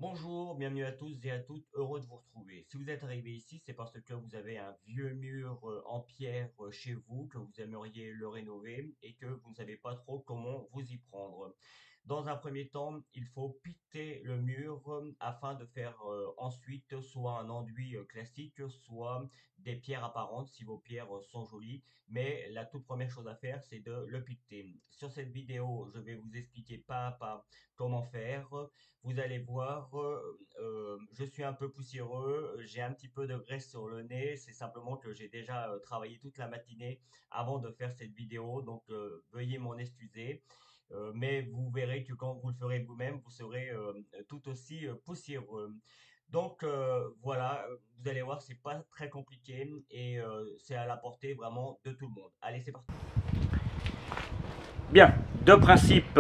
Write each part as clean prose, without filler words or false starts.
Bonjour, bienvenue à tous et à toutes, heureux de vous retrouver. Si vous êtes arrivé ici, c'est parce que vous avez un vieux mur en pierre chez vous, que vous aimeriez le rénover et que vous ne savez pas trop comment vous y prendre. Dans un premier temps, il faut piquer le mur afin de faire ensuite soit un enduit classique, soit des pierres apparentes si vos pierres sont jolies. Mais la toute première chose à faire, c'est de le piquer. Sur cette vidéo, je vais vous expliquer pas à pas comment faire. Vous allez voir, je suis un peu poussiéreux, j'ai un petit peu de graisse sur le nez, c'est simplement que j'ai déjà travaillé toute la matinée avant de faire cette vidéo, donc veuillez m'en excuser. Mais vous verrez que quand vous le ferez vous-même, vous serez tout aussi poussiéreux. Donc voilà, vous allez voir, c'est pas très compliqué et c'est à la portée vraiment de tout le monde. Allez, c'est parti. Bien, deux principes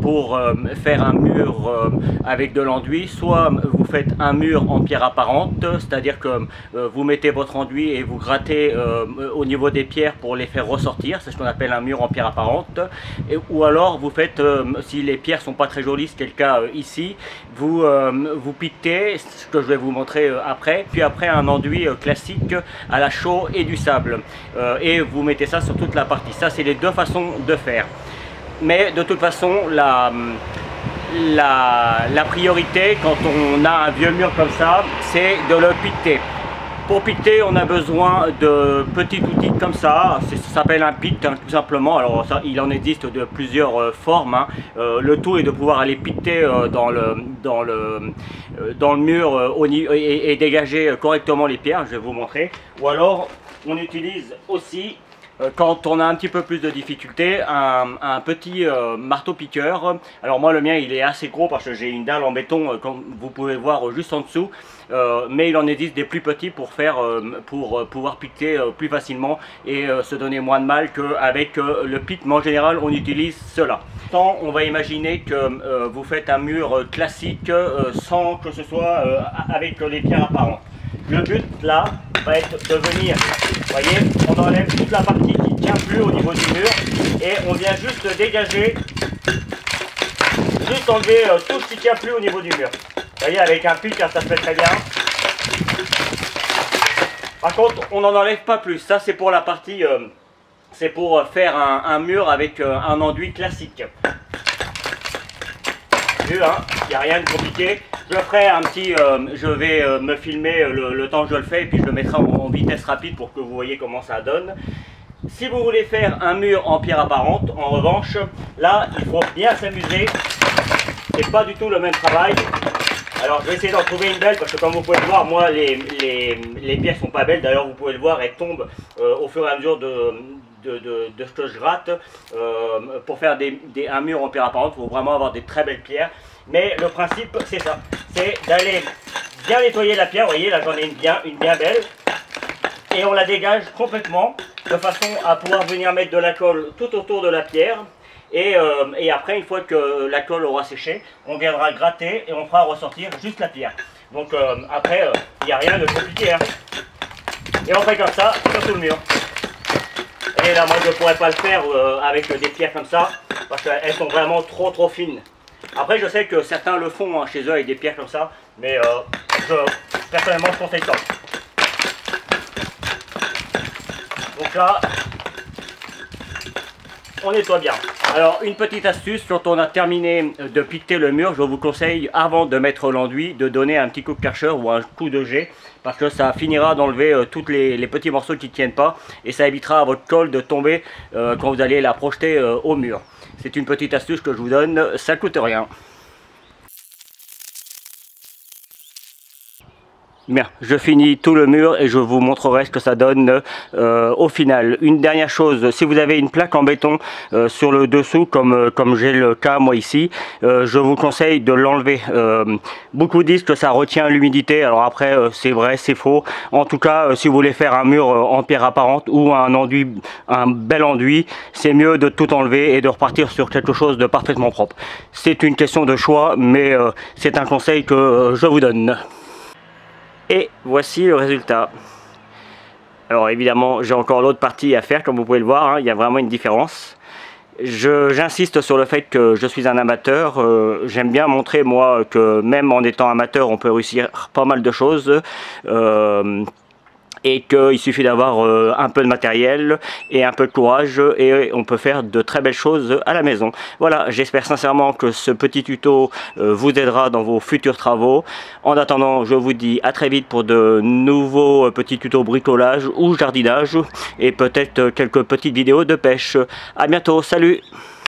pour faire un mur avec de l'enduit. Soit vous faites un mur en pierre apparente, c'est-à-dire que vous mettez votre enduit et vous grattez au niveau des pierres pour les faire ressortir, c'est ce qu'on appelle un mur en pierre apparente. Ou alors vous faites, si les pierres sont pas très jolies, c'est le cas ici, vous piquez, ce que je vais vous montrer après, puis après un enduit classique à la chaux et du sable. Et vous mettez ça sur toute la partie. Ça, c'est les deux façons de faire. Mais de toute façon, la priorité quand on a un vieux mur comme ça, c'est de le piquer. Pour piquer, on a besoin de petits outils comme ça, ça s'appelle un pic hein, tout simplement. Alors ça, il en existe de plusieurs formes. Hein. Le tout est de pouvoir aller piquer dans le mur et dégager correctement les pierres, je vais vous montrer. Ou alors, on utilise aussi quand on a un petit peu plus de difficulté, un petit marteau piqueur. Alors moi le mien il est assez gros parce que j'ai une dalle en béton comme vous pouvez voir juste en dessous. Mais il en existe des plus petits pour faire, pour pouvoir piquer plus facilement et se donner moins de mal qu'avec le pic. Mais en général on utilise cela. On va imaginer que vous faites un mur classique sans que ce soit avec les pierres apparentes. Le but là va être de venir, vous voyez, on enlève toute la partie qui ne tient plus au niveau du mur et on vient juste dégager, juste enlever tout ce qui ne tient plus au niveau du mur. Vous voyez, avec un pic, ça se fait très bien. Par contre, on n'en enlève pas plus. Ça, c'est pour la partie, c'est pour faire un mur avec un enduit classique. Vu, hein, il n'y a rien de compliqué. Je ferai un petit, je vais me filmer le temps que je le fais et puis je le mettrai en vitesse rapide pour que vous voyez comment ça donne. Si vous voulez faire un mur en pierre apparente, en revanche, là il faut bien s'amuser. C'est pas du tout le même travail. Alors je vais essayer d'en trouver une belle parce que comme vous pouvez le voir, moi les pièces sont pas belles. D'ailleurs vous pouvez le voir, elles tombent au fur et à mesure de ce que je gratte. Pour faire un mur en pierre apparente, il faut vraiment avoir des très belles pierres. Mais le principe c'est ça, c'est d'aller bien nettoyer la pierre. Vous voyez là j'en ai une bien belle. Et on la dégage complètement de façon à pouvoir venir mettre de la colle tout autour de la pierre. Et après, une fois que la colle aura séché, on viendra gratter et on fera ressortir juste la pierre. Donc après, il n'y a rien de compliqué. Hein. Et on fait comme ça sur tout le mur. Et là, moi, je ne pourrais pas le faire avec des pierres comme ça, parce qu'elles sont vraiment trop fines. Après, je sais que certains le font hein, chez eux avec des pierres comme ça, mais personnellement, je conseille pas. Donc là, on nettoie bien. Alors une petite astuce, quand on a terminé de piquer le mur, je vous conseille avant de mettre l'enduit de donner un petit coup de Karcher ou un coup de jet parce que ça finira d'enlever tous les petits morceaux qui ne tiennent pas et ça évitera à votre colle de tomber quand vous allez la projeter au mur. C'est une petite astuce que je vous donne, ça coûte rien. Bien, je finis tout le mur et je vous montrerai ce que ça donne au final. Une dernière chose, si vous avez une plaque en béton sur le dessous, comme j'ai le cas moi ici, je vous conseille de l'enlever. Beaucoup disent que ça retient l'humidité, alors après c'est vrai, c'est faux. En tout cas, si vous voulez faire un mur en pierre apparente ou un bel enduit, c'est mieux de tout enlever et de repartir sur quelque chose de parfaitement propre. C'est une question de choix, mais c'est un conseil que je vous donne. Et voici le résultat. Alors évidemment j'ai encore l'autre partie à faire comme vous pouvez le voir, hein, il y a vraiment une différence. J'insiste sur le fait que je suis un amateur. J'aime bien montrer moi que même en étant amateur on peut réussir pas mal de choses. Et qu'il suffit d'avoir un peu de matériel et un peu de courage et on peut faire de très belles choses à la maison. Voilà, j'espère sincèrement que ce petit tuto vous aidera dans vos futurs travaux. En attendant, je vous dis à très vite pour de nouveaux petits tutos bricolage ou jardinage et peut-être quelques petites vidéos de pêche. À bientôt, salut!